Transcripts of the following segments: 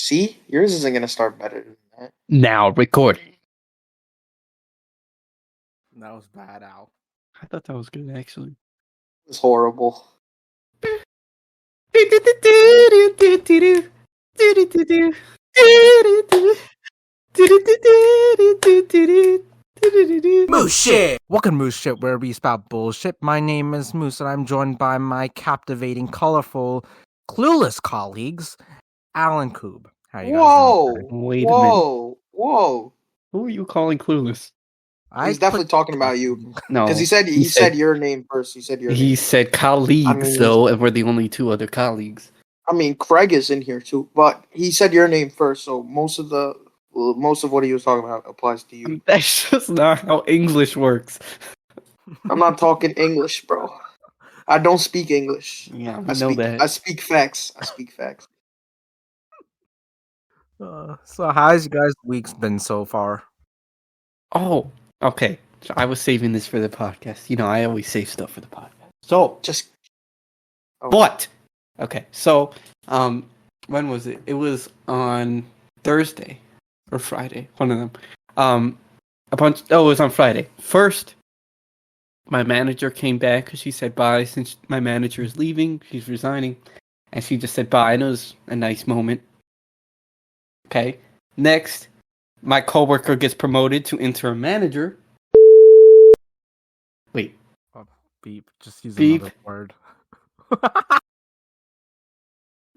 See, yours isn't gonna start better than that. Now recording. That was bad, Al. I thought that was good, actually. It's horrible. Moose shit! Welcome to Moose Shit, where we spout bullshit. My name is Moose, and I'm joined by my captivating, colorful, clueless colleagues, Alan Koob. How you guys doing? Wait a minute. Whoa! Who are you calling clueless? He's definitely talking about you. No, Because he said your name first. He said your name. He said colleagues, though, and we're the only two other colleagues. I mean, Craig is in here too, but he said your name first, so most of what he was talking about applies to you. That's just not how English works. I'm not talking English, bro. I don't speak English. Yeah, I know that. I speak facts. So how's you guys' week's been so far? Oh, okay. So I was saving this for the podcast. You know, I always save stuff for the podcast. So, But, okay, so, when was it? It was on Thursday or Friday, one of them. It was on Friday. First, my manager came back because she said bye since my manager is leaving. She's resigning. And she just said bye, and it was a nice moment. Okay. Next, my coworker gets promoted to interim manager. Wait. Beep. Just use Beep. another word.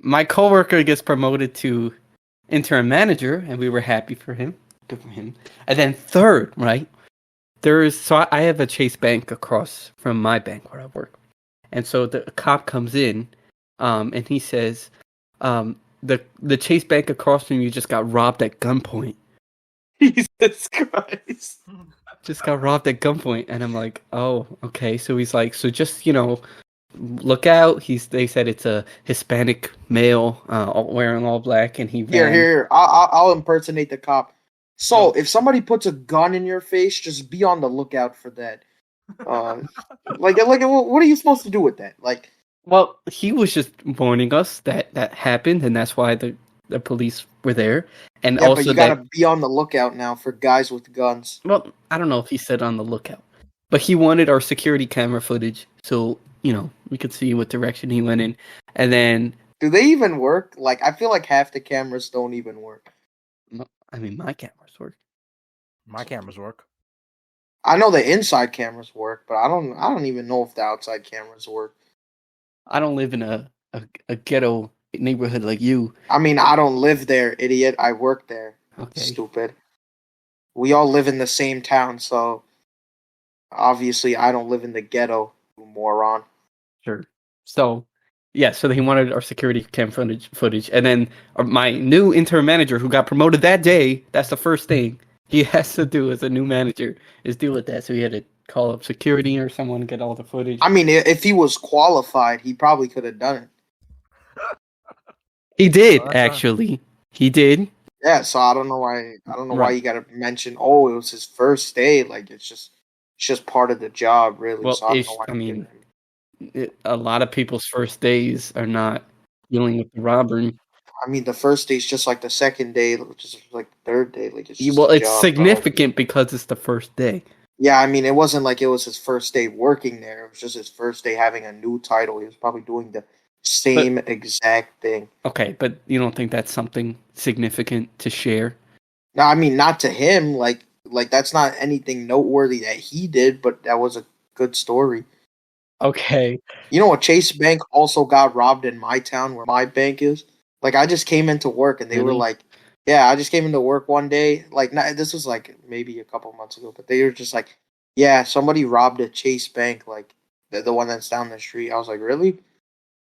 My coworker gets promoted to interim manager, and we were happy for him. Good for him. And then third, right? I have a Chase Bank across from my bank where I work. And so the cop comes in, and he says, the Chase Bank across from you just got robbed at gunpoint. Jesus Christ. Just got robbed at gunpoint. And I'm like, oh, okay. So he's like, so just, look out. They said it's a Hispanic male wearing all black, and he ran. Here. I'll impersonate the cop. So, if somebody puts a gun in your face, just be on the lookout for that. What are you supposed to do with that? Like, well, he was just warning us that happened, and that's why the police were there. And yeah, also but you gotta be on the lookout now for guys with guns. Well, I don't know if he said on the lookout, but he wanted our security camera footage, so we could see what direction he went in. And then, do they even work? Like, I feel like half the cameras don't even work. I mean, my cameras work. My cameras work. I know the inside cameras work, but I don't even know if the outside cameras work. I don't live in a ghetto neighborhood like you. I mean, I don't live there, idiot. I work there. Okay. Stupid. We all live in the same town, so obviously I don't live in the ghetto, you moron. Sure. So, yeah, so he wanted our security cam footage. And then my new interim manager who got promoted that day, that's the first thing he has to do as a new manager is deal with that. So he had to call up security or someone to get all the footage. I mean, if he was qualified, he probably could have done it. He did, actually. He did. Yeah, so I don't know why you gotta mention, oh, it was his first day. Like, it's just part of the job, really. Well, so a lot of people's first days are not dealing with the robbery. I mean, the first day is just like the second day, which is like the third day. Like, it's it's significant because it's the first day. Yeah, I mean, it wasn't like it was his first day working there. It was just his first day having a new title. He was probably doing the same exact thing. Okay, but you don't think that's something significant to share? No, I mean, not to him. Like that's not anything noteworthy that he did, but that was a good story. Okay. You know what? Chase Bank also got robbed in my town where my bank is. Like, I just came into work and they were like, yeah, I just came into work one day. Like, this was like maybe a couple months ago, but they were just like, yeah, somebody robbed a Chase Bank, like the one that's down the street. I was like, really?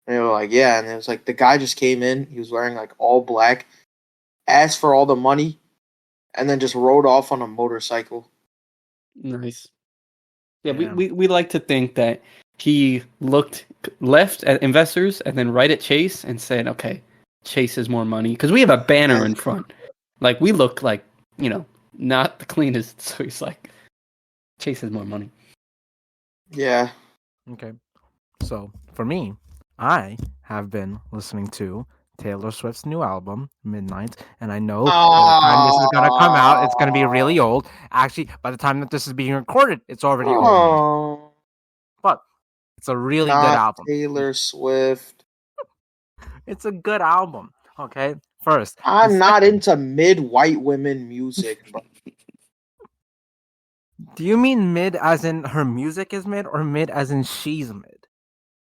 And they were like, yeah. And it was like, the guy just came in. He was wearing like all black, asked for all the money, and then just rode off on a motorcycle. Nice. Yeah, we like to think that he looked left at investors and then right at Chase and said, okay, Chase has more money. Because we have a banner in front. Like, we look like, not the cleanest. So he's like, Chase has more money. Yeah. Okay. So, for me, I have been listening to Taylor Swift's new album, Midnight, and I know by the time this is gonna come out, it's gonna be really old. Actually, by the time that this is being recorded, it's already old. But it's a really good album. Taylor Swift. It's a good album. Okay, first, I'm not into mid-white women music, but do you mean mid as in her music is mid, or mid as in she's mid?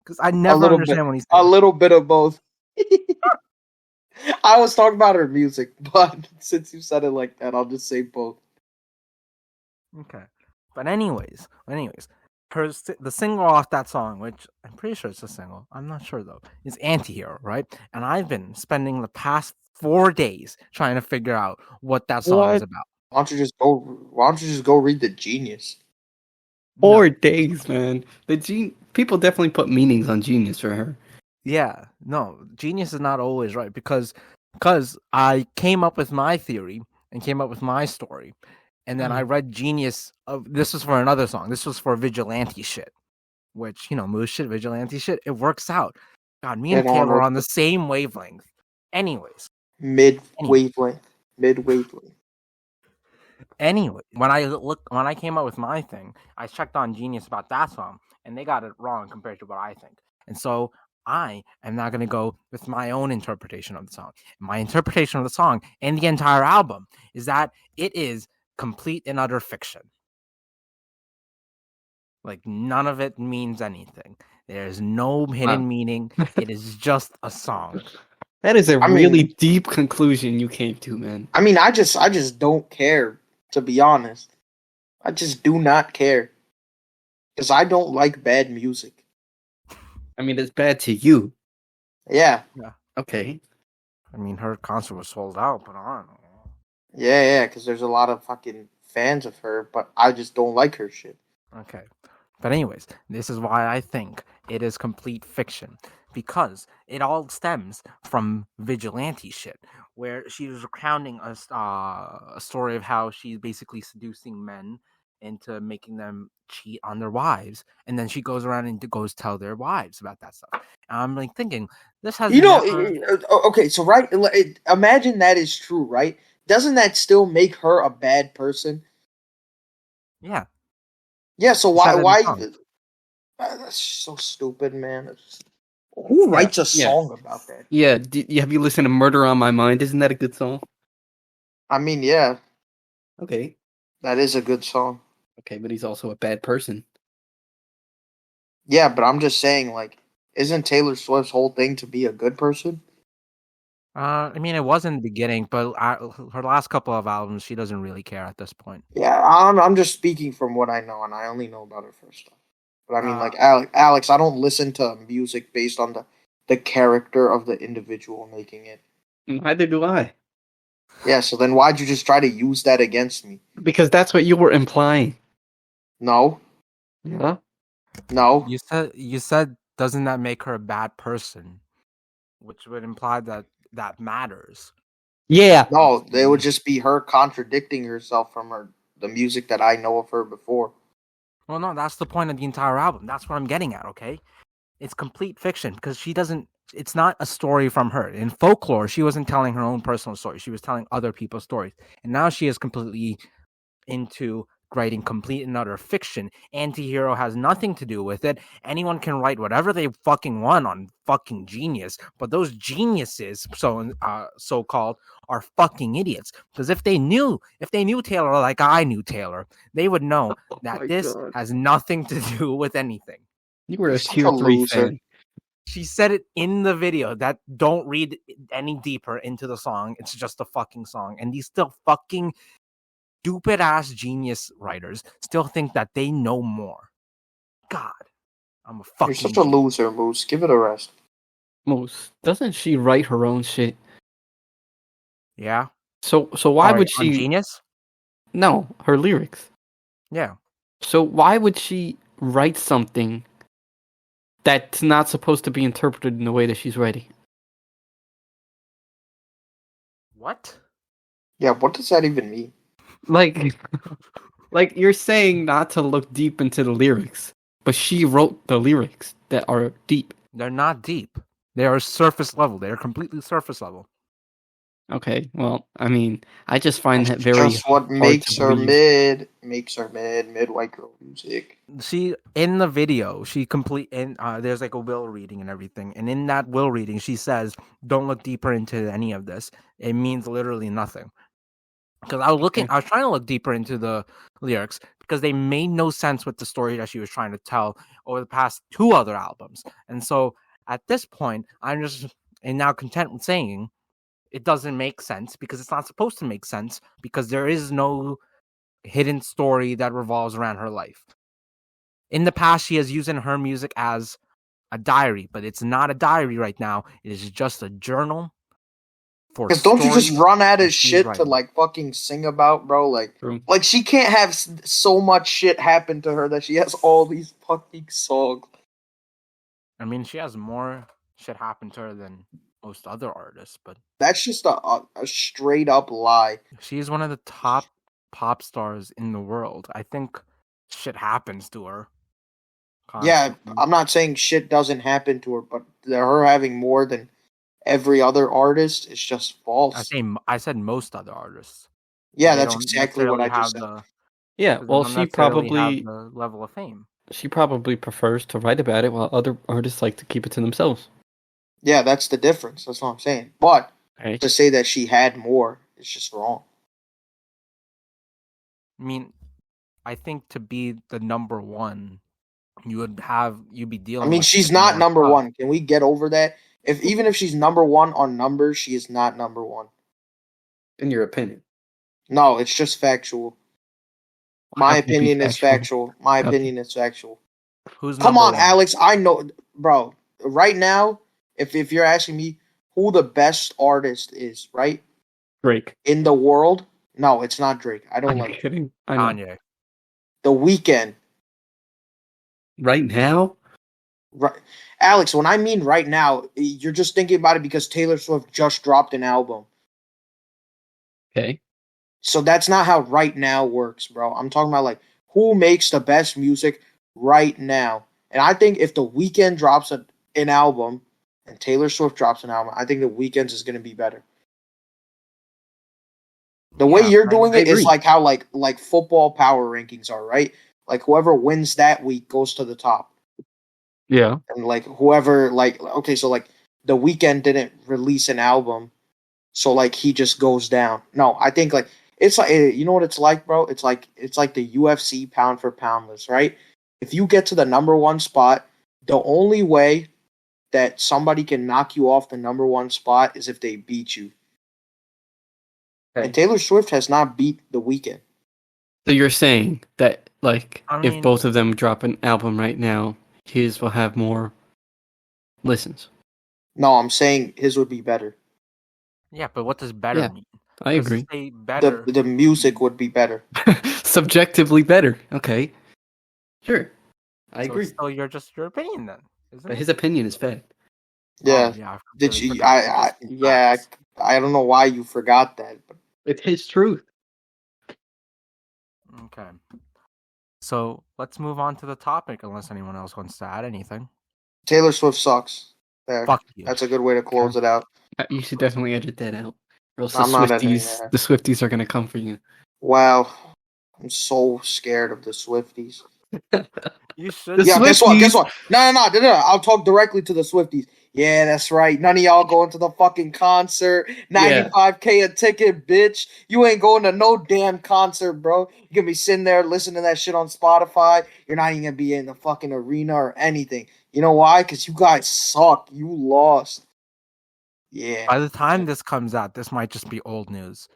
Because I never understand when he's a little bit of both. I was talking about her music, but since you said it like that, I'll just say both. Okay, but anyways, the single off that song, which I'm pretty sure it's a single, I'm not sure though, is Antihero, right? And I've been spending the past 4 days trying to figure out what that song is about. Why don't you just go read the Genius? 4 days, man. People definitely put meanings on Genius for her. Yeah, no, Genius is not always right because I came up with my theory and came up with my story, and then I read Genius. This was for another song. This was for vigilante shit, which moose shit, vigilante shit. It works out. God, me and Taylor are on the same wavelength. Anyways, mid wavelength. Anyway, when I came up with my thing, I checked on Genius about that song, and they got it wrong compared to what I think. And so I am now going to go with my own interpretation of the song. My interpretation of the song and the entire album is that it is complete and utter fiction. Like, none of it means anything. There's no hidden meaning. It is just a song. That is a really deep conclusion you came to, man. I mean, I just don't care, to be honest. I just do not care. Because I don't like bad music. I mean, it's bad to you. Yeah. Okay. I mean, her concert was sold out, but I don't know. Yeah, because there's a lot of fucking fans of her, but I just don't like her shit. Okay. But anyways, this is why I think it is complete fiction. Because it all stems from vigilante shit, where she was recounting a story of how she's basically seducing men into making them cheat on their wives, and then she goes around and goes tell their wives about that stuff. And I'm like thinking, this has okay, so right, imagine that is true, right? Doesn't that still make her a bad person? Yeah. Yeah. So why? That's so stupid, man. Who writes a song about that? Yeah. Have you listened to "Murder on My Mind"? Isn't that a good song? I mean, yeah. Okay. That is a good song. Okay, but he's also a bad person. Yeah, but I'm just saying, like, isn't Taylor Swift's whole thing to be a good person? I mean, it was in the beginning, but her last couple of albums, she doesn't really care at this point. Yeah, I'm just speaking from what I know, and I only know about her first stuff. But I mean, like, Alex, I don't listen to music based on the character of the individual making it. Neither do I. Yeah, so then why'd you just try to use that against me? Because that's what you were implying. No. Yeah? No. You said, doesn't that make her a bad person? Which would imply that matters. Yeah. No, it would just be her contradicting herself from the music that I know of her before. Well, no, that's the point of the entire album. That's what I'm getting at, okay? It's complete fiction because it's not a story from her. In Folklore, she wasn't telling her own personal story. She was telling other people's stories. And now she is completely into writing complete and utter fiction. Antihero has nothing to do with it. Anyone can write whatever they fucking want on fucking Genius, but those geniuses, so-called, are fucking idiots. Because if they knew Taylor like I knew Taylor, they would know that this has nothing to do with anything. You were a tier 3 fan. She said it in the video that don't read any deeper into the song. It's just a fucking song. And these still fucking stupid ass Genius writers still think that they know more. God, I'm a fucking. You're such a loser, Moose. Give it a rest. Moose, doesn't she write her own shit? Yeah. So why would she? On Genius? No, her lyrics. Yeah. So why would she write something that's not supposed to be interpreted in the way that she's writing? What? Yeah, what does that even mean? Like you're saying not to look deep into the lyrics, but she wrote the lyrics that are deep. They're not deep. They are surface level. They are completely surface level. Okay, well, I mean, I just find that That's very just what hard makes to her believe. mid white girl music. She in the video, she there's like a will reading and everything, and in that will reading, she says, "Don't look deeper into any of this. It means literally nothing." Because I was trying to look deeper into the lyrics because they made no sense with the story that she was trying to tell over the past 2 other albums, and so at this point, I'm just now content with saying it doesn't make sense because it's not supposed to make sense because there is no hidden story that revolves around her life. In the past, she has used her music as a diary, but it's not a diary right now. It is just a journal for Because don't you just run out of shit writing. to like fucking sing about, bro? True. Like she can't have so much shit happen to her that she has all these fucking songs. I mean, she has more shit happen to her than most other artists, but that's just a straight up lie. She is one of the top pop stars in the world. I think shit happens to her. Constantly. Yeah, I'm not saying shit doesn't happen to her, but her having more than every other artist is just false. I said most other artists. Yeah, that's exactly what I just said. Yeah, well, she probably have the level of fame. She probably prefers to write about it, while other artists like to keep it to themselves. Yeah, that's the difference. That's what I'm saying. But to say that she had more is just wrong. I mean, I think to be the number one, you'd be dealing. I mean, she's not number one. Can we get over that? Even if she's number one on numbers, she is not number one. In your opinion? No, it's just factual. My opinion is factual. My opinion is factual. Come on, Alex. I know, bro. Right now, if you're asking me who the best artist is, right? Drake. In the world? No, it's not Drake. I don't like kidding. Kanye. The Weeknd. Right now? Right, Alex. When I mean right now, you're just thinking about it because Taylor Swift just dropped an album. Okay. So that's not how right now works, bro. I'm talking about like who makes the best music right now. And I think if The Weeknd drops an album and Taylor Swift drops an album, I think The Weeknd's is going to be better. The way you're doing it is like how like football power rankings are, right? Like whoever wins that week goes to the top. Yeah. And like whoever okay, so like The Weeknd didn't release an album, so like he just goes down. No, I think like it's like, you know what it's like, bro? It's like the UFC pound for pound list, right? If you get to the number one spot, the only way that somebody can knock you off the number one spot is if they beat you. Okay. And Taylor Swift has not beat The Weeknd. So you're saying that, like, if both of them drop an album right now, his will have more listens? No, I'm saying his would be better. Yeah, but what does better mean? I agree. Better. The music would be better. Subjectively better. Okay. Sure. I agree. So you're just your opinion then, isn't it? His opinion is fact. Yeah. Did you? I don't know why you forgot that. But it's his truth. Okay. So let's move on to the topic, unless anyone else wants to add anything. Taylor Swift sucks. There. Fuck you. That's a good way to close it out. You should definitely edit that out. Or else the Swifties are gonna come for you. Wow. I'm so scared of the Swifties. You should. Yeah, guess what? No. I'll talk directly to the Swifties. Yeah, that's right. None of y'all going to the fucking concert. $95K a ticket, bitch. You ain't going to no damn concert, bro. You're gonna be sitting there listening to that shit on Spotify. You're not even gonna be in the fucking arena or anything. You know why? Because you guys suck. You lost. Yeah. By the time this comes out, this might just be old news.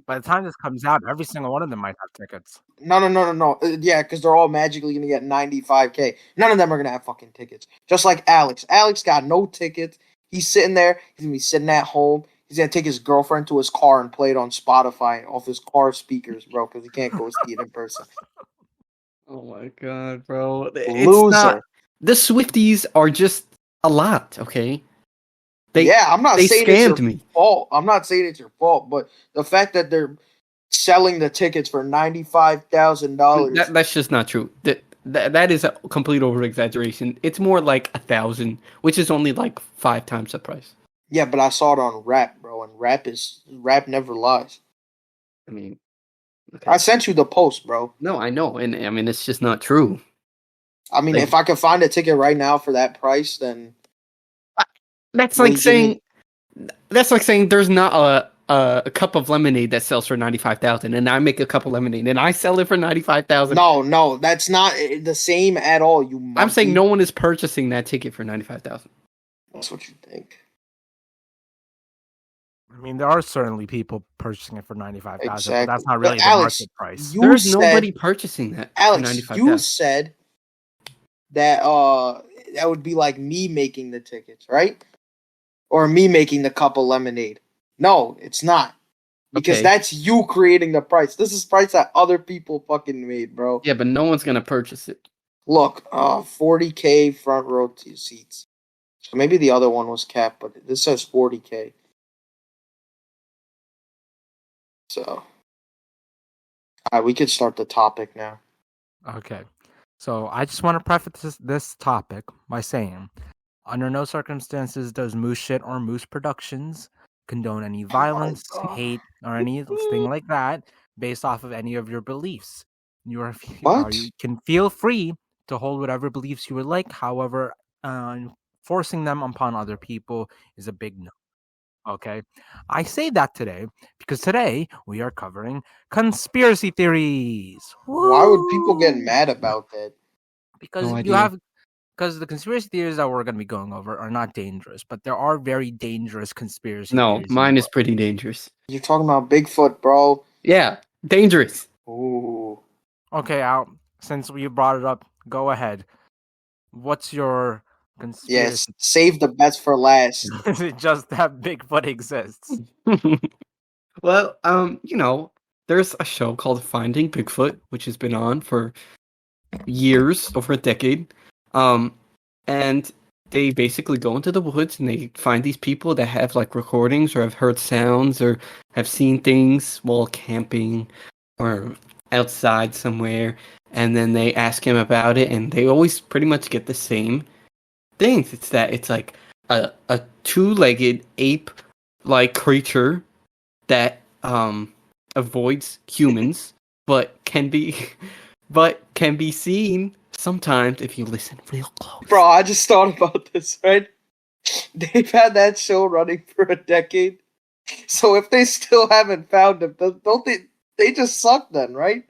By the time this comes out, every single one of them might have tickets. No. Yeah, because they're all magically going to get $95K. None of them are going to have fucking tickets. Just like Alex. Alex got no tickets. He's sitting there. He's going to be sitting at home. He's going to take his girlfriend to his car and play it on Spotify off his car speakers, bro, because he can't go see it in person. Oh my god, bro. Loser. The Swifties are just a lot, okay? I'm not saying scammed it's your fault. I'm not saying it's your fault, but the fact that they're selling the tickets for $95,000. That's just not true. that is a complete over exaggeration. It's more like 1,000, which is only like 5 times the price. Yeah, but I saw it on Rap, bro, and Rap never lies. I mean, okay. I sent you the post, bro. No, I know, and I mean it's just not true. I mean, if I could find a ticket right now for that price, then that's like saying there's not a cup of lemonade that sells for 95,000, and I make a cup of lemonade and I sell it for 95,000. No, that's not the same at all. You monkey. I'm saying no one is purchasing that ticket for 95,000. That's what you think. I mean, there are certainly people purchasing it for 95,000, exactly. but that's not really Alex, the market price. There's nobody purchasing that. Alex, you said that that would be like me making the tickets, right? Or me making the cup of lemonade. No, it's not. Because that's you creating the price. This is price that other people fucking made, bro. Yeah, but no one's gonna purchase it. Look, 40K front row seats. So maybe the other one was capped, but this says 40K. So, we could start the topic now. Okay. So I just want to preface this topic by saying, under no circumstances does Moose Shit or Moose Productions condone any violence, hate, or anything like that based off of any of your beliefs. You can feel free to hold whatever beliefs you would like. However, forcing them upon other people is a big no. Okay, I say that today because today we are covering conspiracy theories. Woo! Why would people get mad about that? Because because the conspiracy theories that we're going to be going over are not dangerous, but there are very dangerous conspiracy theories. No, mine is pretty dangerous. You're talking about Bigfoot, bro. Yeah, dangerous. Ooh. Okay, Al, since you brought it up, go ahead. What's your conspiracy? Yes, save the best for last. Is it just that Bigfoot exists? Well, there's a show called Finding Bigfoot, which has been on for years, over a decade. And they basically go into the woods and they find these people that have like recordings or have heard sounds or have seen things while camping or outside somewhere, and then they ask him about it, and they always pretty much get the same things. It's like a two-legged ape-like creature that avoids humans, but can be seen sometimes if you listen real close. Bro, I just thought about this, right? They've had that show running for a decade. So if they still haven't found him, don't they just suck then, right?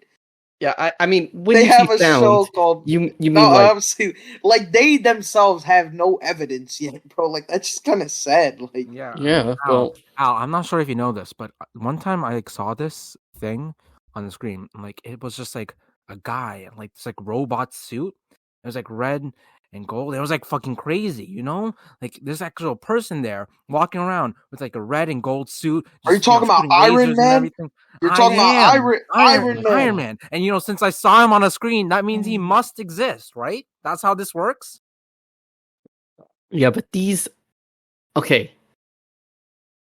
Yeah, I mean, when they have a show called you mean like, obviously, like they themselves have no evidence yet, bro. Like that's just kind of sad. Like yeah. Well, Al, I'm not sure if you know this, but one time I saw this thing on the screen, and like it was just like a guy in like this like robot suit. It was like red and gold. It was like fucking crazy, you know? Like there's actual person there walking around with like a red and gold suit. Just, are you talking about Iron Man? You're talking about Iron Man. And since I saw him on a screen, that means he must exist, right? That's how this works. Yeah, but these okay.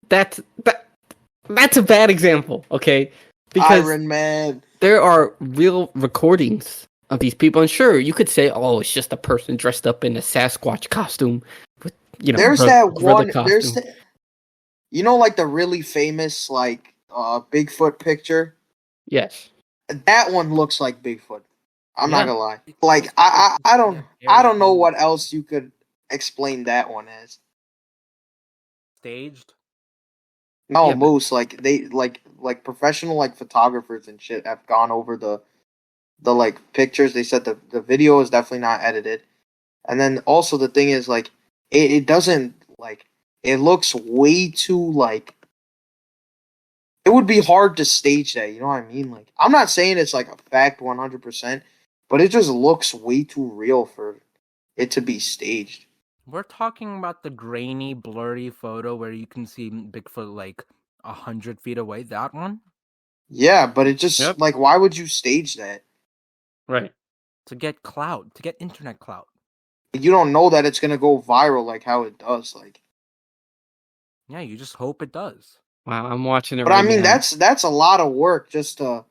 That's a bad example, okay? Because Iron Man. There are real recordings of these people, and sure, you could say, "Oh, it's just a person dressed up in a Sasquatch costume." With there's that one. There's like the really famous Bigfoot picture. Yes, that one looks like Bigfoot. I'm not gonna lie. Like I don't know what else you could explain that one as. Staged. No, Moose, like they like professional like photographers and shit have gone over the like pictures. They said the video is definitely not edited. And then also the thing is like it doesn't like it looks way too like it would be hard to stage that, you know what I mean? Like I'm not saying it's like a fact 100%, but it just looks way too real for it to be staged. We're talking about the grainy, blurry photo where you can see Bigfoot like 100 feet away. That one? Yeah, but it just like, why would you stage that? Right. To get clout, to get internet clout. You don't know that it's gonna go viral like how it does. Like, yeah, you just hope it does. Wow, I'm watching it. But I mean, that's a lot of work just to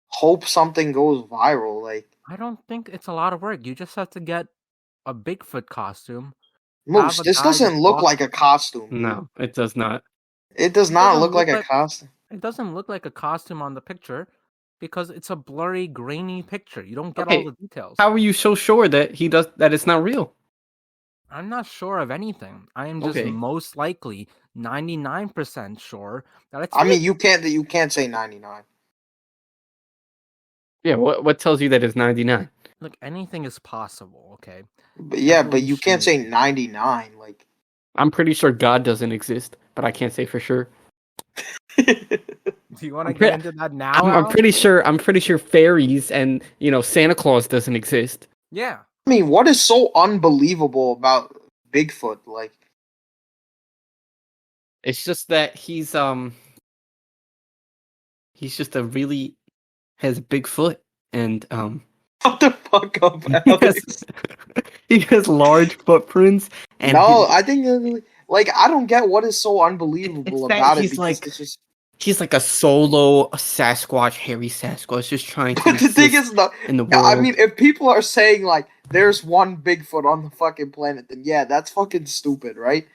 hope something goes viral. Like, I don't think it's a lot of work. You just have to get a Bigfoot costume. Moose, this doesn't look like a costume. No, it does not. It does not look like a costume. It doesn't look like a costume on the picture because it's a blurry, grainy picture. You don't get all the details. How are you so sure that it's not real? I'm not sure of anything. I am just most likely 99% sure that it's. I mean, you can't say 99. Yeah, what tells you that it's 99? Look, anything is possible, okay? But yeah, but you can't say 99. Like, I'm pretty sure God doesn't exist, but I can't say for sure. Do you want to get into that now? I'm pretty sure fairies and Santa Claus doesn't exist. Yeah. I mean, what is so unbelievable about Bigfoot? Like, it's just that he's just has a big foot and What the fuck up, Alex? He has large footprints. And no, I think like I don't get what is so unbelievable about it. He's like a solo Sasquatch, hairy Sasquatch, just trying to. But the thing is, in the world. I mean, if people are saying like there's one Bigfoot on the fucking planet, then yeah, that's fucking stupid, right?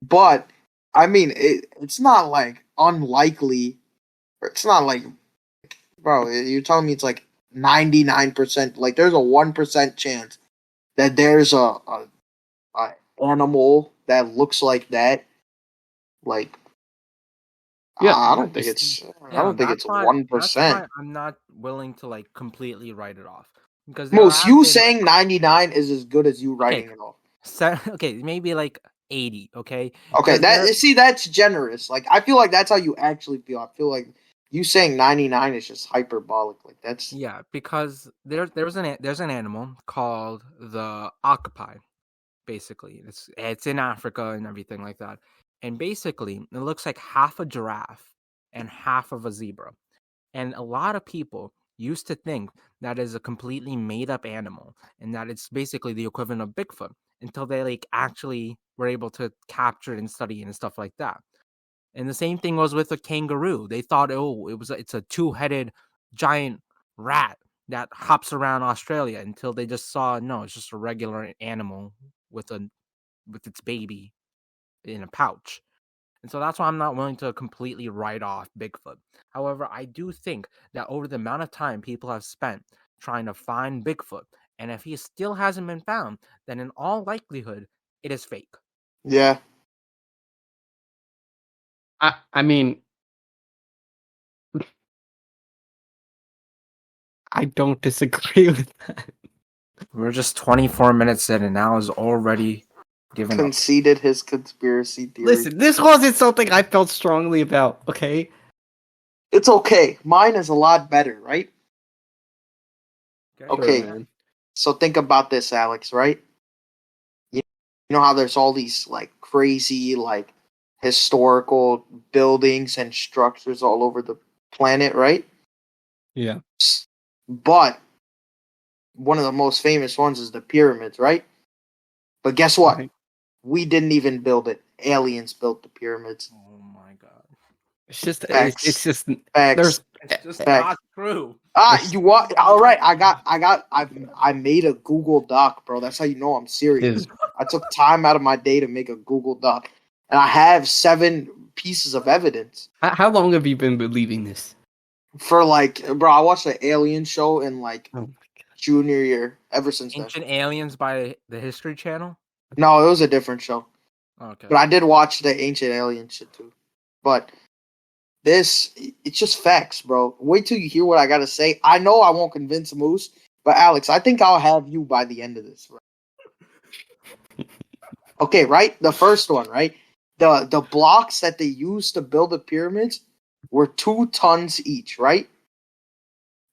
But I mean, it's not like unlikely. It's not like, bro, you're telling me it's like 99%. Like, there's a 1% chance that there's a animal that looks like that. Like, yeah, I don't think it's 1%. I'm not willing to like completely write it off because Moose, you saying 99 is as good as you writing it off. Okay, maybe like 80. Okay. Okay, that's generous. Like, I feel like that's how you actually feel. I feel like you saying 99 is just hyperbolic. Like, that's because there's an animal called the octopi. Basically, it's in Africa and everything like that. And basically, it looks like half a giraffe and half of a zebra. And a lot of people used to think that is a completely made up animal and that it's basically the equivalent of Bigfoot until they like actually were able to capture it and study it and stuff like that. And the same thing was with a kangaroo. They thought, it's a two-headed giant rat that hops around Australia until they just saw, no, it's just a regular animal with its baby in a pouch. And so that's why I'm not willing to completely write off Bigfoot. However, I do think that over the amount of time people have spent trying to find Bigfoot, and if he still hasn't been found, then in all likelihood, it is fake. Yeah. I mean, I don't disagree with that. We're just 24 minutes in, and now is already conceded his conspiracy theory. Listen, this wasn't something I felt strongly about, okay? It's okay. Mine is a lot better, right? Okay. Sure, so think about this, Alex, right? You know how there's all these like crazy like historical buildings and structures all over the planet, right? Yeah. But one of the most famous ones is the pyramids, right? But guess what? Right. We didn't even build it. Aliens built the pyramids. Oh my god! It's just facts. It's just facts. It's just not true. You what? All right, I made a Google Doc, bro. That's how you know I'm serious. I took time out of my day to make a Google Doc, and I have 7 pieces of evidence. How long have you been believing this? For like, bro, I watched the Alien show in like junior year. Ever since Ancient Aliens by the History Channel. No, it was a different show. Okay. But I did watch the Ancient Alien shit too. But it's just facts, bro. Wait till you hear what I gotta say. I know I won't convince Moose, but Alex, I think I'll have you by the end of this. Right? Okay, right? The first one, right? The blocks that they used to build the pyramids were 2 tons each, right?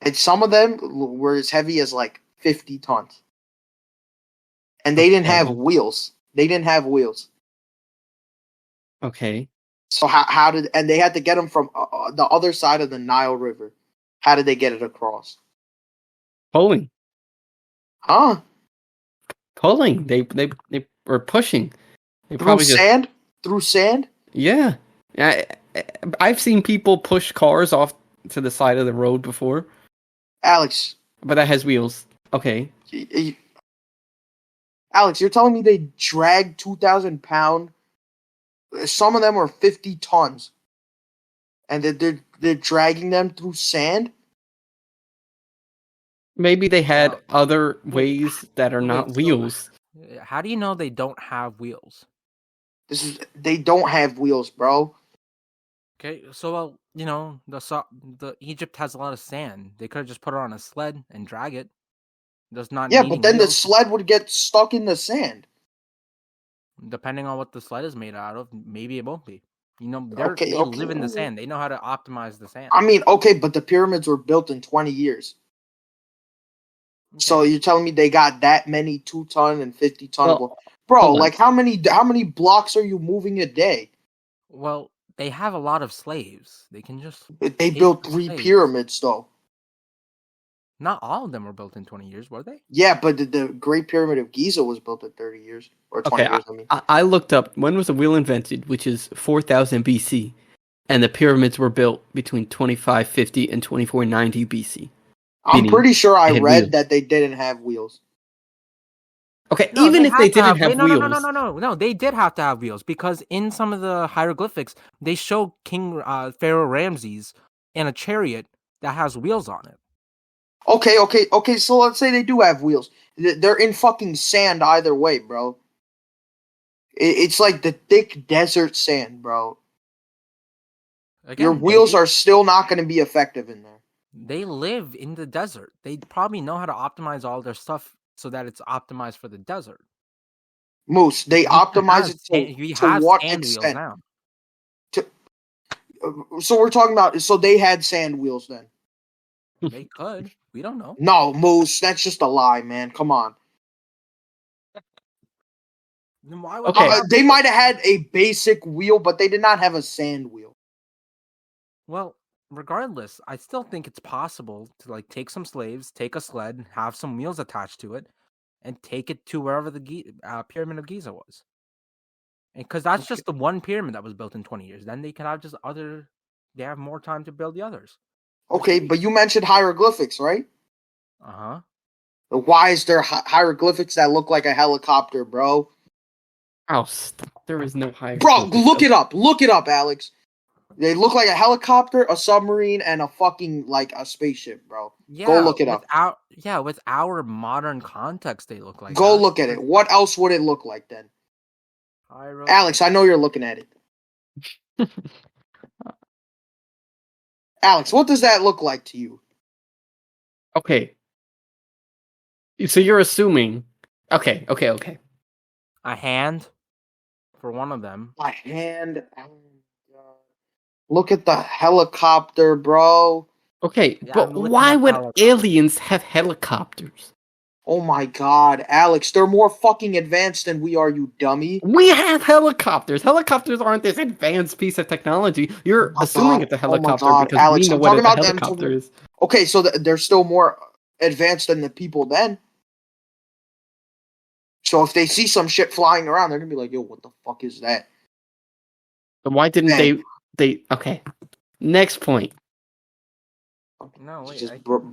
And some of them were as heavy as like 50 tons. And they didn't have wheels. Okay. So how did, and they had to get them from the other side of the Nile River. How did they get it across? Pulling. Huh? Pulling. They were pushing. They Through sand? Yeah. I've seen people push cars off to the side of the road before. Alex, But that has wheels. Okay. Alex, you're telling me they drag 2,000 pound? Some of them are 50 tons, and they're dragging them through sand. Maybe they had other ways that are not wheels. How do you know they don't have wheels? They don't have wheels, bro. Okay, so the Egypt has a lot of sand. They could have just put it on a sled and drag it. Does not. Yeah, but then wheels. the sled would get stuck in the sand. Depending on what the sled is made out of, maybe it won't be. They live in the sand. They know how to optimize the sand. I mean, okay, but the pyramids were built in 20 years. Okay. So you're telling me they got that many 2-ton and 50-ton? Bro, like how many blocks are you moving a day? Well, they have a lot of slaves. They can just. They built 3 pyramids, though. Not all of them were built in 20 years, were they? Yeah, but the Great Pyramid of Giza was built in 30 years. Or 20 years, I mean. I looked up when was the wheel invented, which is 4000 BC. And the pyramids were built between 2550 and 2490 BC. I'm pretty sure I read that they didn't have wheels. Okay, no, even if they didn't have wheels. No, they did have to have wheels because in some of the hieroglyphics, they show King Pharaoh Ramses in a chariot that has wheels on it. Okay, so let's say they do have wheels. They're in fucking sand either way, bro. It's like the thick desert sand, bro. Again, your wheels are still not going to be effective in there. They live in the desert. They probably know how to optimize all their stuff so that it's optimized for the desert. Moose, they optimize it to what extent? Now. So we're talking about, so they had sand wheels then? They could. We don't know. No, Moose, that's just a lie, man. Come on. Why would they might have had a basic wheel, but they did not have a sand wheel. Well, regardless, I still think it's possible to take some slaves, take a sled, have some wheels attached to it, and take it to wherever the Pyramid of Giza was. Because that's just the one pyramid that was built in 20 years. Then they can have they have more time to build the others. Okay, but you mentioned hieroglyphics, right? Uh-huh. Why is there hieroglyphics that look like a helicopter, bro? Oh, there is no hieroglyphics. Bro, look it up. Look it up, Alex. They look like a helicopter, a submarine, and a fucking, a spaceship, bro. Yeah, go look it up. With our modern context, they look like Go look at it. What else would it look like, then? Alex, I know you're looking at it. Alex, what does that look like to you? Okay. So you're assuming... Okay. A hand for one of them. A hand... Look at the helicopter, bro. Okay, yeah, but why would aliens have helicopters? Oh my god, Alex, they're more fucking advanced than we are, you dummy. We have helicopters. Helicopters aren't this advanced piece of technology. You're assuming it's a helicopter because Alex, we know what a helicopter is. Okay, so they're still more advanced than the people then. So if they see some shit flying around, they're gonna be like, yo, what the fuck is that? Then why didn't they... Okay. Next point. No, wait.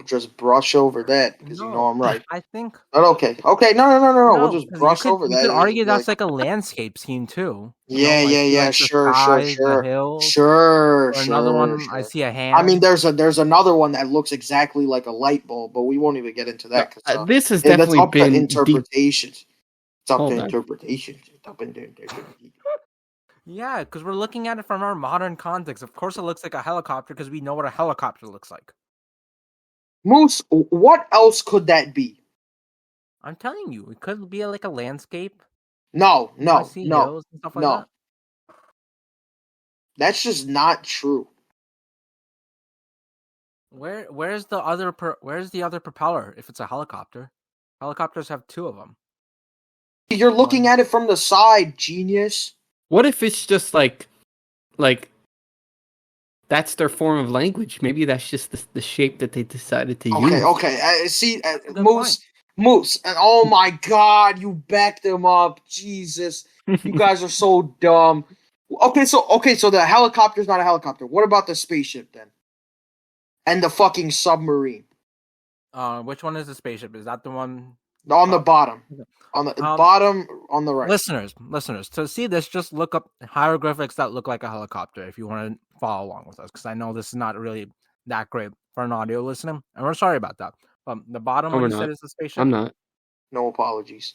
Just brush over that because you know I'm right. I think. But okay. No. We'll just brush over that. You could argue that's like a landscape scene too. Yeah. Sure. Another one. I see a hand. I mean, there's another one that looks exactly like a light bulb, but we won't even get into that. This has definitely been to interpretations. It's up to interpretations. Yeah, because we're looking at it from our modern context. Of course, it looks like a helicopter because we know what a helicopter looks like. Moose, what else could that be? I'm telling you, it could be like a landscape. No. Stuff like that. That's just not true. Where's the other propeller? If it's a helicopter, helicopters have 2 of them. You're looking at it from the side, genius. What if it's just like that's their form of language? Maybe that's just the shape that they decided to use. Okay. See, Moose, and oh my god, you backed them up. Jesus, you guys are so dumb. Okay, so the helicopter's not a helicopter. What about the spaceship then? And the fucking submarine? Which one is the spaceship? Is that the one on the bottom? On the bottom, on the right. Listeners, to see this, just look up hieroglyphics that look like a helicopter if you want to follow along with us, because I know this is not really that great for an audio listening, and we're sorry about that. The bottom one you said is the spaceship? I'm not. No apologies.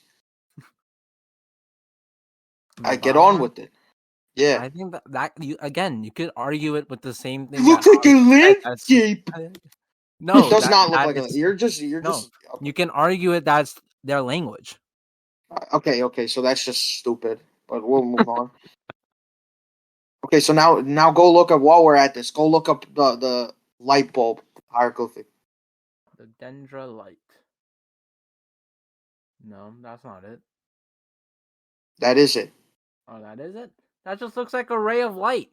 I get on with it. Yeah. I think that you could argue it with the same thing. It looks like a landscape. No, it does not look like it. You're just. Okay. You can argue it. That's their language. Okay. So that's just stupid. But we'll move on. Okay, so now go look up while we're at this. Go look up the light bulb hieroglyphic. The dendrolite. No, that's not it. That is it. Oh, that is it? That just looks like a ray of light.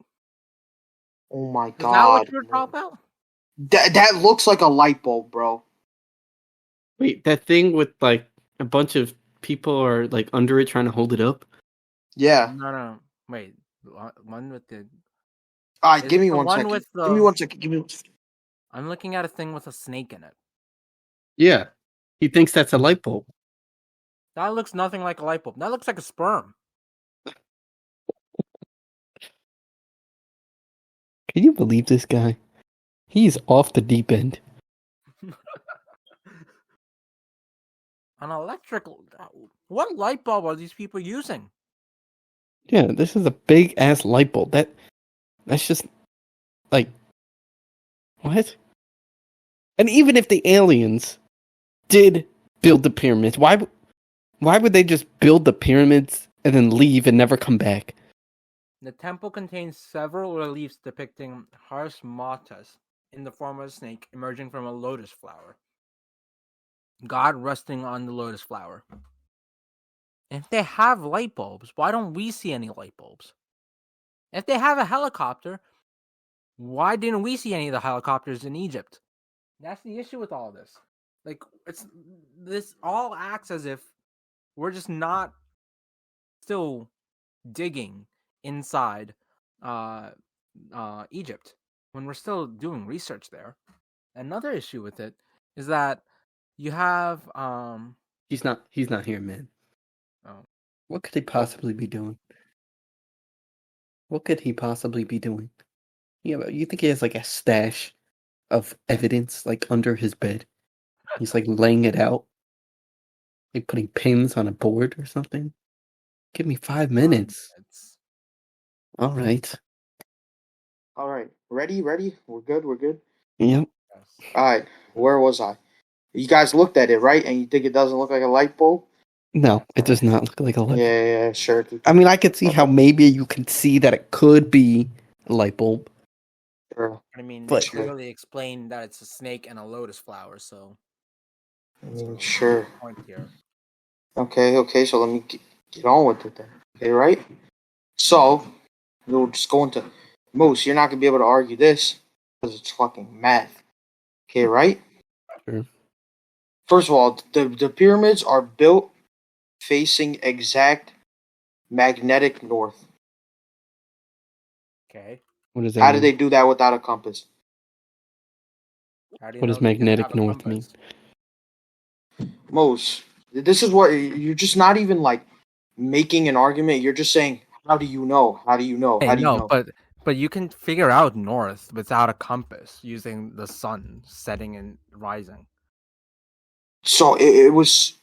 Oh my god. Is that what you're talking about? That looks like a light bulb, bro. Wait, that thing with like a bunch of people are like under it trying to hold it up? Yeah. No. Wait. One with the... Alright, give me 1 second. Give me 1 second. I'm looking at a thing with a snake in it. Yeah. He thinks that's a light bulb. That looks nothing like a light bulb. That looks like a sperm. Can you believe this guy? He's off the deep end. An electrical... What light bulb are these people using? Yeah, this is a big ass light bulb. That's just like what? And even if the aliens did build the pyramids, why would they just build the pyramids and then leave and never come back? The temple contains several reliefs depicting Hars Matas in the form of a snake emerging from a lotus flower. God resting on the lotus flower. If they have light bulbs, why don't we see any light bulbs? If they have a helicopter, why didn't we see any of the helicopters in Egypt? That's the issue with all this. Like, this all acts as if we're just not still digging inside Egypt when we're still doing research there. Another issue with it is that you have He's not here, man. Oh. What could he possibly be doing? What could he possibly be doing? Yeah, you think he has like a stash of evidence like under his bed? He's like laying it out, like putting pins on a board or something. Give me 5 minutes. All right. Ready? We're good. Yep. All right. Where was I? You guys looked at it, right? And you think it doesn't look like a light bulb? No, it does not look like a light bulb. Yeah, sure. I mean, I could see how maybe you can see that it could be a light bulb. Sure. I mean, they clearly explain that it's a snake and a lotus flower, so... sure. Point here. Okay, so let me get on with it then. Okay, right? So, we'll just go into... Moose, you're not going to be able to argue this because it's fucking math. Okay, right? Sure. First of all, the pyramids are built facing exact magnetic north. Okay. What does that How mean? did they do that without a compass? What does magnetic north mean? Moose, this is what you're just not even like making an argument. You're just saying, how do you know? How do you know? How do you know? But you can figure out north without a compass using the sun setting and rising. So it was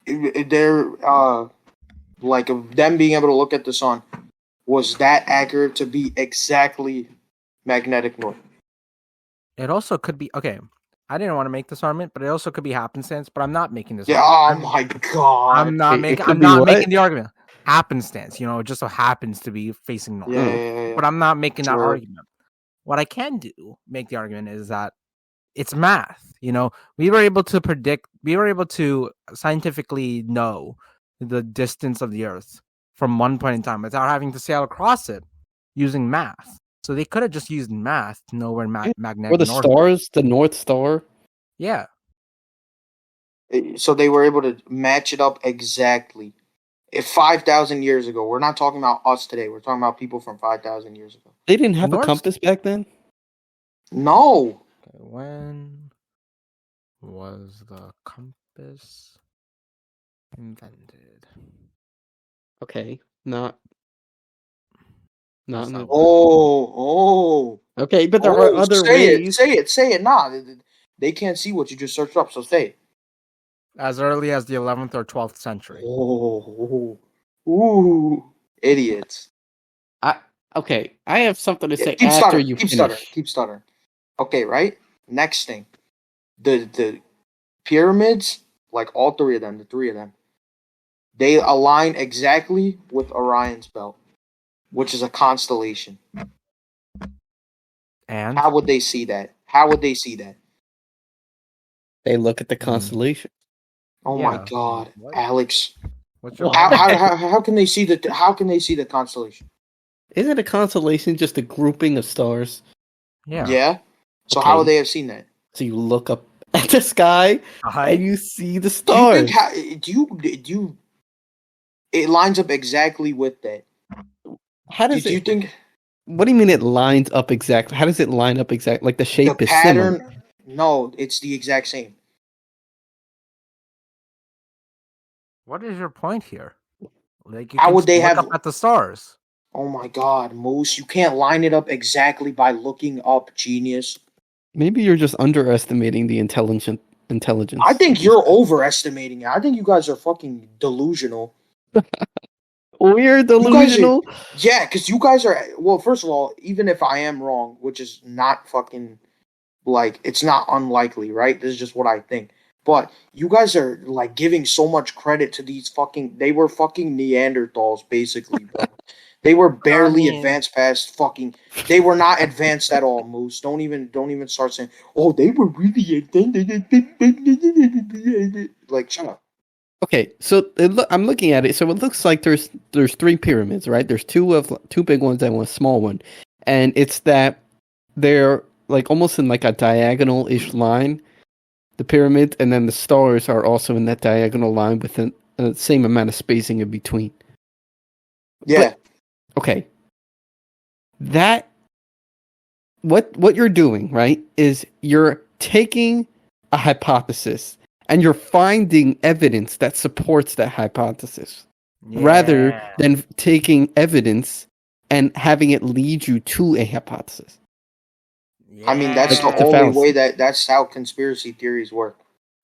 they're like them being able to look at the sun was that accurate to be exactly magnetic north. It also could be okay. I didn't want to make this argument, but it also could be happenstance. But I'm not making this. Yeah. Argument. Oh my god. I'm not making the argument. Happenstance. It just so happens to be facing north. Yeah. But I'm not making that argument. What I can make the argument is that it's math. We were able to scientifically know the distance of the Earth from one point in time without having to sail across it using math. So they could have just used math to know where magnetic or the north stars, the North Star. Yeah. So they were able to match it up exactly. If 5,000 years ago, we're not talking about us today. We're talking about people from 5,000 years ago. They didn't have a compass back then? No. Okay, when was the compass invented? Okay, not That's in not the. what- Oh. Okay, but there are other ways. Say it. Nah, they can't see what you just searched up, so say it. As early as the 11th or 12th century. Oh. Ooh. Idiots. Okay, I have something to say Keep after stuttering. you Keep finish. stuttering. Okay, right? Next thing. The pyramids, like all three of them, the three of them, they align exactly with Orion's belt, which is a constellation. And How would they see that? How would they see that? They look at the constellation. Oh Yeah. my God, What? Alex! What's your How can they see the constellation? Isn't a constellation just a grouping of stars? Yeah. So Okay. how would they have seen that? So you look up at the sky and you see the stars. Do you? It lines up exactly with that. How does Do you think What do you mean it lines up exactly? How does it line up exactly? Like the shape the is similar. pattern? No, it's the exact same. What is your point here? Like, you How can would they look have? up at the stars. Oh my God, Moose! You can't line it up exactly by looking up, genius. Maybe you're just underestimating the intelligence. I think you're overestimating it. I think you guys are fucking delusional. We're delusional. Yeah, because you guys are. Well, first of all, even if I am wrong, which is not fucking like it's not unlikely, right? This is just what I think. But you guys are like giving so much credit to these fucking. They were fucking Neanderthals, basically, bro. They were barely advanced past fucking. They were not advanced at all, Moose. Don't even start saying, "Oh, they were really advanced." Like, shut up. Okay, so I'm looking at it. So it looks like there's three pyramids, right? There's two big ones and one small one, and it's that they're like almost in like a diagonal-ish line, the pyramid, and then the stars are also in that diagonal line with the same amount of spacing in between. Yeah. Okay. That what you're doing, right, is you're taking a hypothesis and you're finding evidence that supports that hypothesis rather than taking evidence and having it lead you to a hypothesis. I mean, that's the only way that's how conspiracy theories work.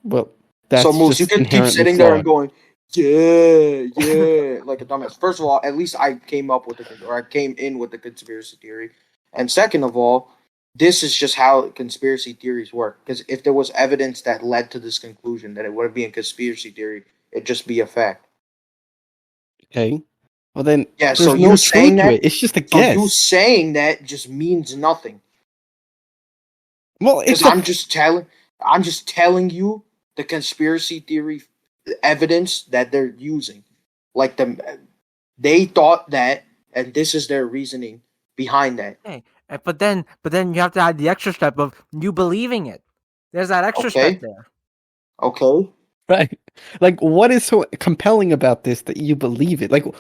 Well, that's so Moose, you can keep sitting there and going, yeah, like a dumbass. First of all, at least I came in with the conspiracy theory, and second of all, this is just how conspiracy theories work. Because if there was evidence that led to this conclusion, that it wouldn't be a conspiracy theory; it'd just be a fact. Okay. Well then, yeah. there's So no you saying that it's just a guess. So you saying that just means nothing. Well, because I'm just telling you the conspiracy theory evidence that they're using. Like they thought that, and this is their reasoning behind that. Hey, but then you have to add the extra step of you believing it. There's that extra step there. Okay. Right. Like, what is so compelling about this that you believe it? Like well,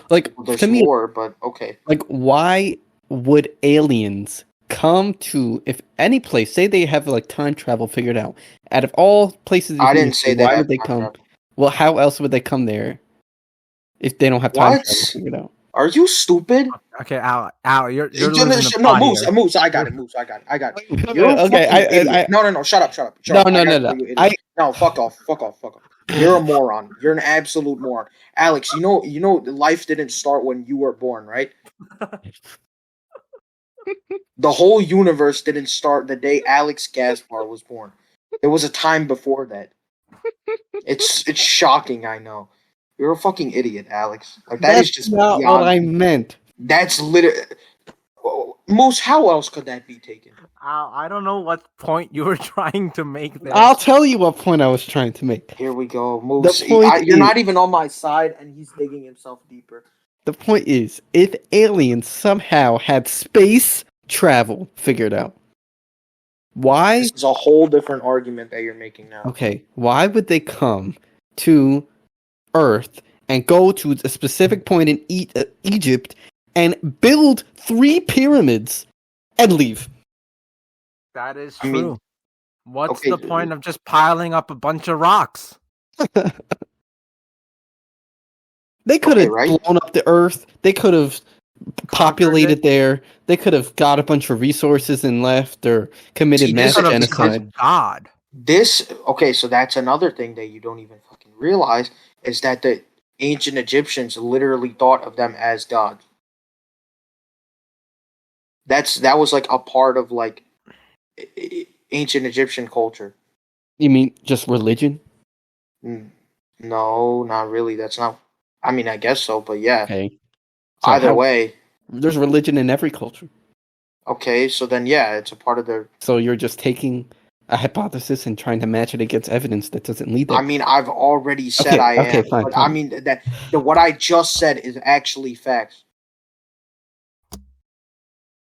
there's to me, more, but okay. Like, why would aliens come to, if any place, say they have like time travel figured out, out of all places, I didn't say why would they come? Travel. Well, how else would they come there if they don't have time travel figured out? Are you stupid? Okay, Al, you're losing the plot here. Moose, I got it. You're okay, no, shut up. No, fuck off. You're a moron. You're an absolute moron. Alex, you know life didn't start when you were born, right? The whole universe didn't start the day Alex Gaspar was born. There was a time before that. It's shocking, I know. You're a fucking idiot, Alex. Like that's just not beyond, what I meant. That's literally Moose. How else could that be taken? I don't know what point you were trying to make there. I'll tell you what point I was trying to make. Here we go, Moose. You're not even on my side, and he's digging himself deeper. The point is, if aliens somehow had space travel figured out, why? This is a whole different argument that you're making now. Okay, why would they come to Earth and go to a specific point in Egypt and build 3 pyramids and leave? That is true. What's the point of just piling up a bunch of rocks? They could have blown up the Earth. They could have populated there. They could have got a bunch of resources and left, or committed mass genocide. God. So that's another thing that you don't even fucking realize is that the ancient Egyptians literally thought of them as gods. That was like a part of like ancient Egyptian culture. You mean just religion? No, not really. That's not. I mean, I guess so, but yeah. Okay. So either way, there's religion in every culture. Okay, so then yeah, it's a part of their. So you're just taking a hypothesis and trying to match it against evidence that doesn't lead there. I mean, I've already said I am. Fine, but fine. I mean that what I just said is actually facts.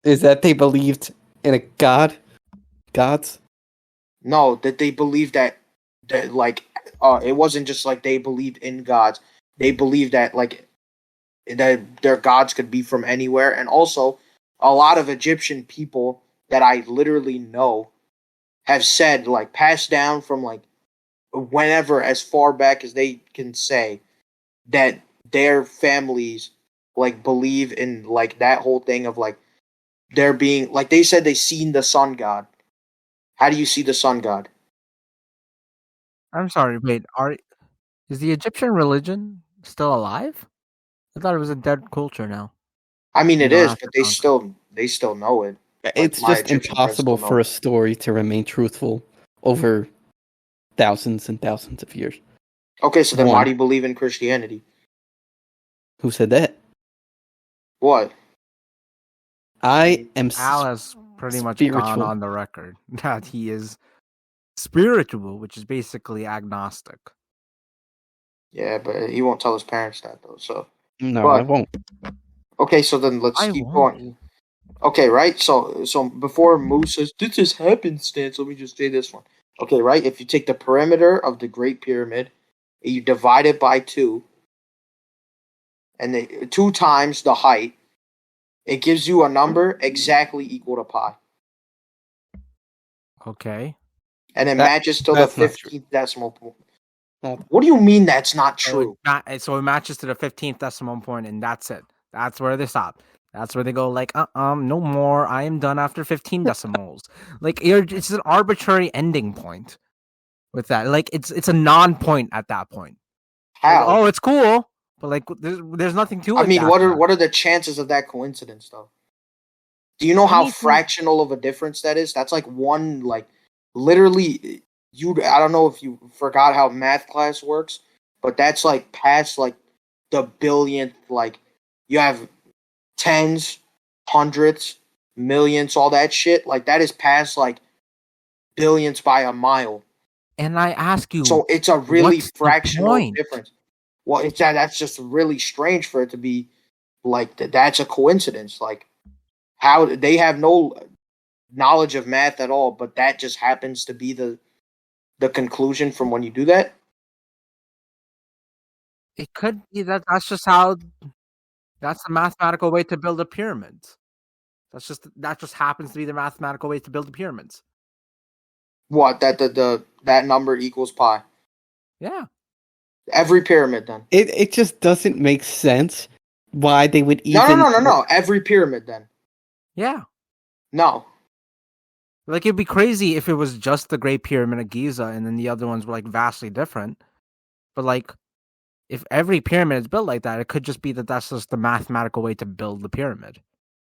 Is that they believed in a god? Gods? No, that they believed that like it wasn't just like they believed in gods. They believed that like that their gods could be from anywhere, and also a lot of Egyptian people that I literally know have said like passed down from like whenever as far back as they can say that their families like believe in like that whole thing of like there being like they said they seen the sun god. How do you see the sun god? I'm sorry, wait, is the Egyptian religion still alive? I thought it was a dead culture now. I mean, it is, but they still know it. It's like, just impossible for a story to remain truthful over thousands and thousands of years. Okay, so then why do you believe in Christianity? Who said that? What? I am Al has pretty much gone on the record that he is spiritual, which is basically agnostic. Yeah, but he won't tell his parents that though. So no, I won't. Okay, so then let's keep going. Okay, right? So before Moose says, this is happenstance, let me just say this one. Okay, right? If you take the perimeter of the Great Pyramid, you divide it by 2, and 2 times the height, it gives you a number exactly equal to pi. Okay. And it matches to the 15th decimal point. What do you mean that's not true? So it matches to the 15th decimal point, and that's it. That's where they stop. That's where they go like, no more. I am done after 15 decimals. Like it's an arbitrary ending point with that. Like it's a non-point at that point. How? Like, it's cool, but like there's nothing to it. I mean, what are the chances of that coincidence though? Do you know how fractional of a difference that is? That's like one, like literally. I don't know if you forgot how math class works, but that's like past like the billionth. Like you have tens, hundreds, millions, all that shit. Like that is past like billions by a mile. And I ask you, so it's a really fractional difference. Well, that's just really strange for it to be like that. That's a coincidence. Like how they have no knowledge of math at all, but that just happens to be the conclusion from when you do that. It could be that's just how. That's the mathematical way to build a pyramid. That just happens to be the mathematical way to build the pyramids. What that number equals pi? Yeah. Every pyramid then. It just doesn't make sense why they would even. No. Every pyramid then. Yeah. No. Like it'd be crazy if it was just the Great Pyramid of Giza and then the other ones were like vastly different. But like if every pyramid is built like that, it could just be that's just the mathematical way to build the pyramid.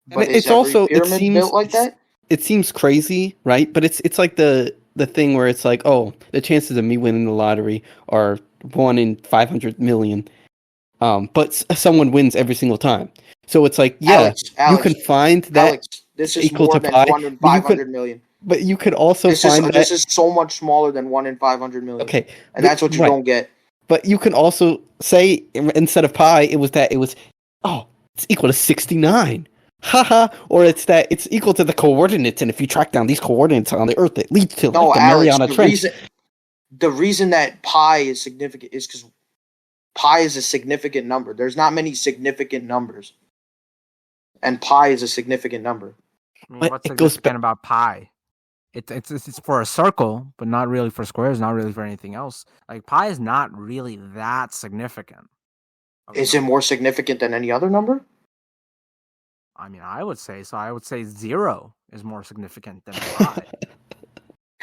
But it's also it seems built like that. It seems crazy, right? But it's like the thing where it's like, oh, the chances of me winning the lottery are 1 in 500 million. But someone wins every single time. So it's like, yeah, Alex, you can find that. Alex, this is equal more than 1 in 500 million. But you could also find that this is so much smaller than 1 in 500 million. Okay, and that's what you don't get. But you can also say instead of pi, it was it's equal to 69. Haha, or it's equal to the coordinates, and if you track down these coordinates on the Earth, it leads to the Mariana Trench. The reason that pi is significant is because pi is a significant number. There's not many significant numbers, and pi is a significant number. What's significant about pi? It's for a circle, but not really for squares, not really for anything else. Like pi is not really that significant. Is it more significant than any other number? I mean, I would say so. I would say 0 is more significant than pi.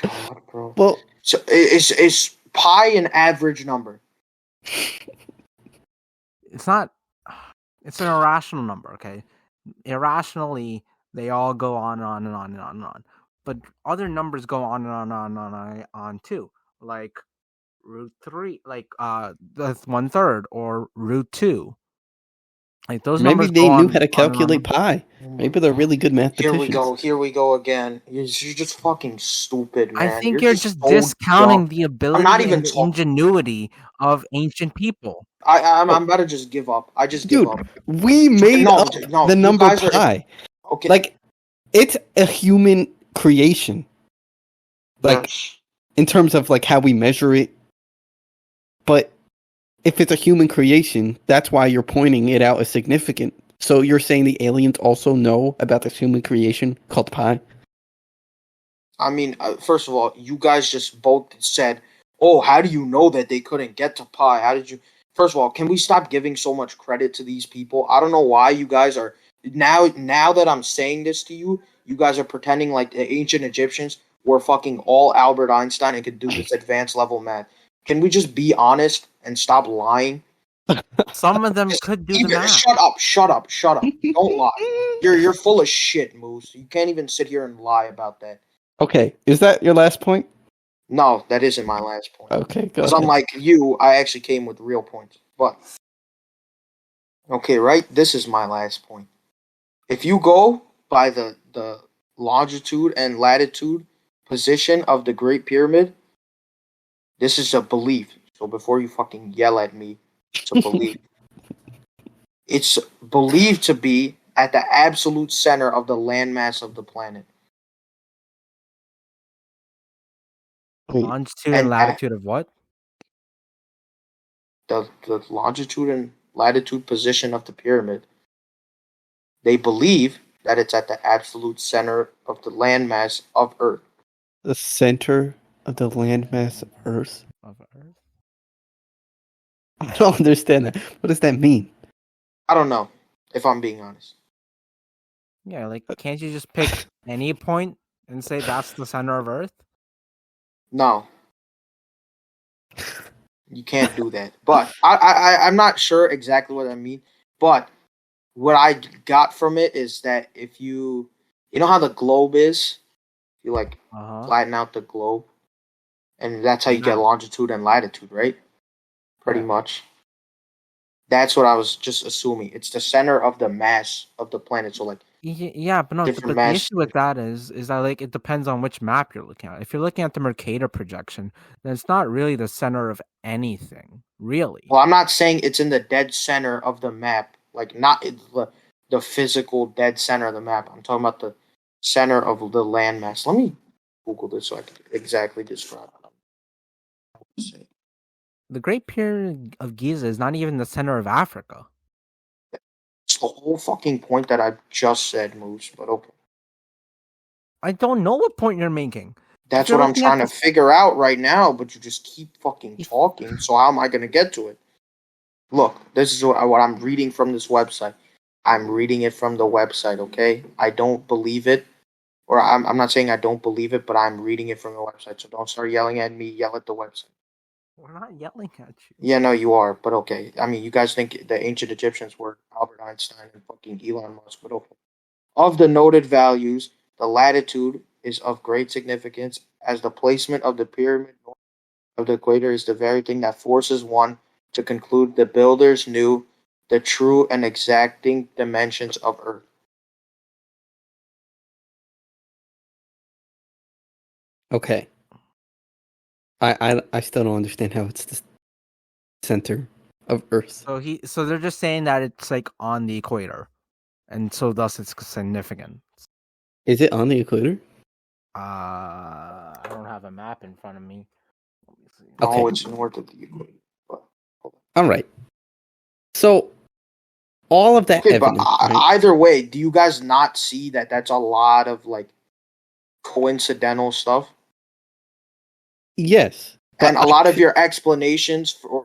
God, bro. Well, so is pi an average number? It's not. It's an irrational number. Okay, irrationally, they all go on and on and on and on and on. But other numbers go on and on and on and on too, like √3, like that's 1/3 or √2. Like those maybe numbers they go knew on, how to on and on. calculate pi. Maybe they're really good mathematicians. Here we go again. You're just fucking stupid, man. I think you're just discounting the ability and the ingenuity of ancient people. I'm about to just give up. I just give up. We made up the number pi. Okay. Like, it's a human creation. Like, in terms of like how we measure it. But if it's a human creation, that's why you're pointing it out as significant. So you're saying the aliens also know about this human creation called pi? I mean, first of all, you guys just both said, "Oh, how do you know that they couldn't get to pi? How did you?" First of all, can we stop giving so much credit to these people? I don't know why you guys are now. Now that I'm saying this to you, you guys are pretending like the ancient Egyptians were fucking all Albert Einstein and could do this advanced level math. Can we just be honest and stop lying? Some of them could do the math. Shut up. Don't lie. You're full of shit, Moose. You can't even sit here and lie about that. Okay, is that your last point? No, that isn't my last point. Okay, go Because ahead. unlike you, I actually came with real points. But, okay, right? This is my last point. If you go by the longitude and latitude position of the Great Pyramid, this is a belief. So before you fucking yell at me, it's a belief. It's believed to be at the absolute center of the landmass of the planet. Longitude and latitude of what? The longitude and latitude position of the pyramid. They believe that it's at the absolute center of the landmass of Earth. The center of the landmass of Earth? I don't understand that. What does that mean? I don't know, if I'm being honest. Yeah, like, can't you just pick any point and say that's the center of Earth? No. You can't do that. But I'm not sure exactly what I mean. But what I got from it is that if you know how the globe is? You like flatten out the globe. And that's how you get longitude and latitude, right? Pretty much. That's what I was just assuming. It's the center of the mass of the planet. So like yeah, but no. But the issue with that is that like it depends on which map you're looking at. If you're looking at the Mercator projection, then it's not really the center of anything, really. Well, I'm not saying it's in the dead center of the map, like not the physical dead center of the map. I'm talking about the center of the landmass. Let me Google this so I can exactly describe it. The Great Pyramid of Giza is not even the center of Africa. It's the whole fucking point that I just said, Moose, but okay. I don't know what point you're making. That's what I'm trying to figure out right now, but you just keep fucking talking, so how am I going to get to it? Look, this is what I'm reading from this website. I'm reading it from the website, okay? I don't believe it, or I'm not saying I don't believe it, but I'm reading it from the website, so don't start yelling at me, yell at the website. We're not yelling at you. Yeah, no, you are, but okay. I mean, you guys think the ancient Egyptians were Albert Einstein and fucking Elon Musk, but okay. Of the noted values, the latitude is of great significance, as the placement of the pyramid north of the equator is the very thing that forces one to conclude the builders knew the true and exacting dimensions of Earth. Okay. I still don't understand how it's the center of Earth. So they're just saying that it's like on the equator, and so thus it's significant. Is it on the equator? I don't have a map in front of me. Let me see. Okay. No, it's north of the equator. All right. So all of that evidence. But either way, do you guys not see that that's a lot of like coincidental stuff. Yes. And a lot of your explanations for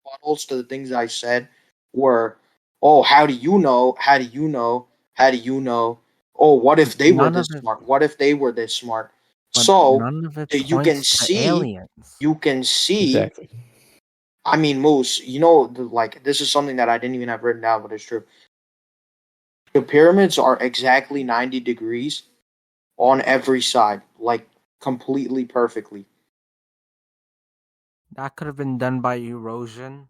funnels to the things I said were, oh, how do you know? How do you know? How do you know? Oh, what if they were this smart? What if they were this smart? So none of it you can points to see, aliens. you can see. Exactly. I mean, Moose, you know, like this is something that I didn't even have written down, but it's true. The pyramids are exactly 90 degrees on every side, like completely perfectly. That could have been done by erosion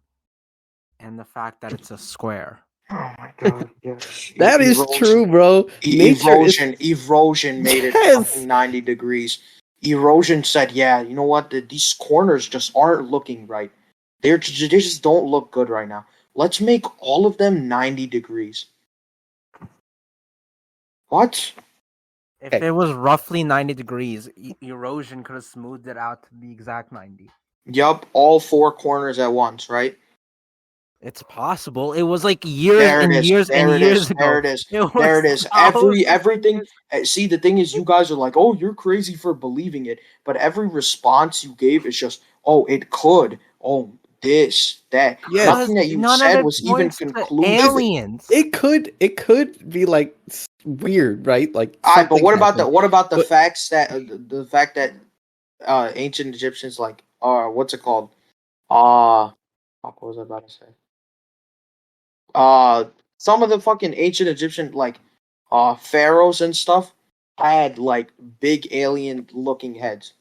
and the fact that it's a square. Oh my god, yes. That is true, bro. Erosion made it fucking 90 degrees. Erosion said, yeah, you know what? These corners just aren't looking right. They just don't look good right now. Let's make all of them 90 degrees. What? If it was roughly 90 degrees, erosion could have smoothed it out to the exact 90. Yup, all four corners at once, right? It's possible. It was like years and years and years ago. There it is. There it is. Everything. See, the thing is, you guys are like, "Oh, you're crazy for believing it," but every response you gave is just, "Oh, it could." Oh, this, that. Yeah. Nothing that you said was even conclusive. Aliens. It could be like weird, right? Like, but what about the facts that the fact that ancient Egyptians like what's it called? What was I about to say? Some of the fucking ancient Egyptian like pharaohs and stuff had like big alien looking heads.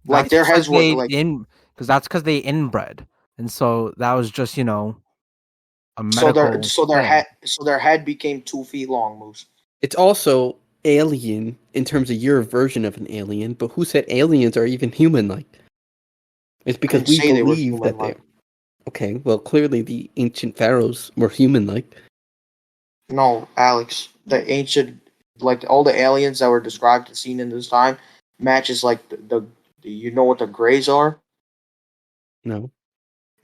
Like their heads were like because that's because they inbred, and so that was just a medical. So their head became 2 feet long. Moose. It's also alien in terms of your version of an alien, but who said aliens are even human-like? It's because we believe that they're. Okay, well, clearly the ancient pharaohs were human-like. No, Alex, the ancient, like all the aliens that were described and seen in this time, matches like the you know what the Greys are? No.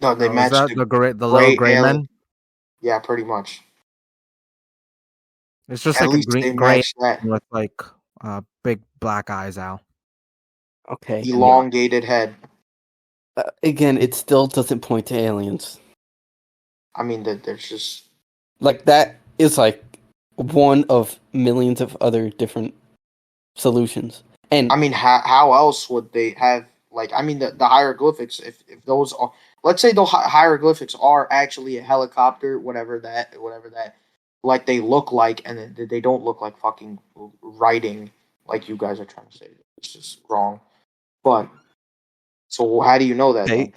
No, they match the little gray men. Yeah, pretty much. It's just At like least a they gray match that. with like big black eyes, Al. Okay. Elongated head. Again, it still doesn't point to aliens. I mean, there's just like that is like one of millions of other different solutions. And I mean, how else would they have? Like, I mean, the hieroglyphics. If those are, let's say, the hieroglyphics are actually a helicopter, whatever that, like they look like, and they don't look like fucking writing, like you guys are trying to say. It's just wrong. But so how do you know that? Okay.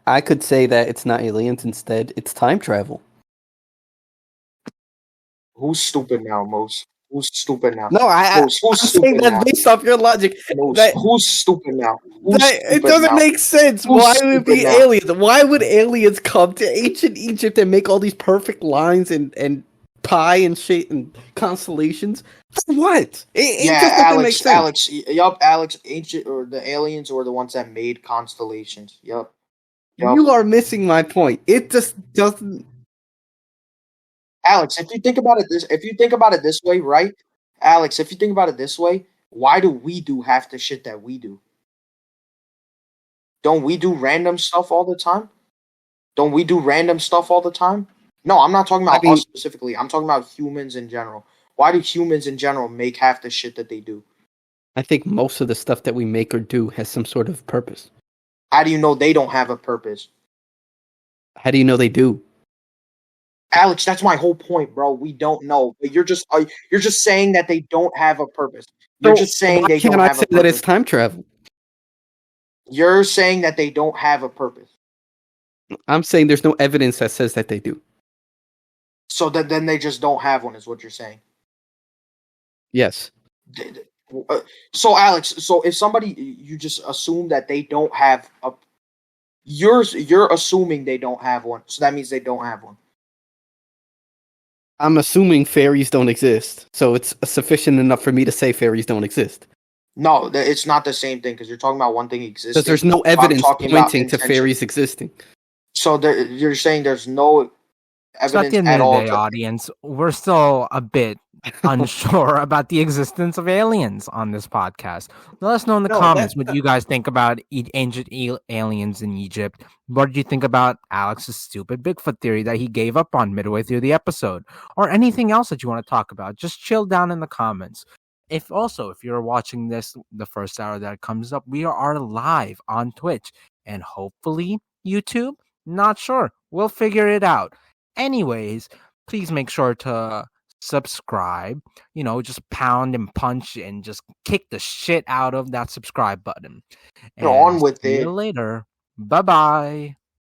I could say that it's not aliens. Instead, it's time travel. Who's stupid now, Mose? Who's stupid now? No, I'm saying that based off your logic. Who's stupid now? It doesn't make sense. Why would it be aliens? Why would aliens come to ancient Egypt and make all these perfect lines and pie and shit and constellations? For what? It just doesn't make sense. Alex, ancient or the aliens were the ones that made constellations. Yup. You are missing my point. It just doesn't. Alex, if you think about it this way, right? Alex, if you think about it this way, why do we do half the shit that we do? Don't we do random stuff all the time? No, I'm not talking about us specifically. I'm talking about humans in general. Why do humans in general make half the shit that they do? I think most of the stuff that we make or do has some sort of purpose. How do you know they don't have a purpose? How do you know they do? Alex, that's my whole point, bro. We don't know. But you're just saying that they don't have a purpose. You're just saying they don't have a purpose. Can't I say that it's time travel? You're saying that they don't have a purpose. I'm saying there's no evidence that says that they do. So then they just don't have one, is what you're saying. Yes. So Alex, if somebody you just assume that they don't have a, you're assuming they don't have one, so that means they don't have one. I'm assuming fairies don't exist, so it's sufficient enough for me to say fairies don't exist. No, it's not the same thing because you're talking about one thing existing. Because there's no evidence pointing to fairies existing. So you're saying there's no So at the end at of the all. day, audience, we're still a bit unsure about the existence of aliens on this podcast. Let us know in the comments what you guys think about ancient aliens in Egypt. What did you think about Alex's stupid Bigfoot theory that he gave up on midway through the episode? Or anything else that you want to talk about? Just chill down in the comments. If you're watching this the first hour that it comes up, we are live on Twitch and hopefully YouTube. Not sure. We'll figure it out. Anyways, please make sure to subscribe. Just pound and punch and just kick the shit out of that subscribe button. And on with see it. you later. Bye-bye.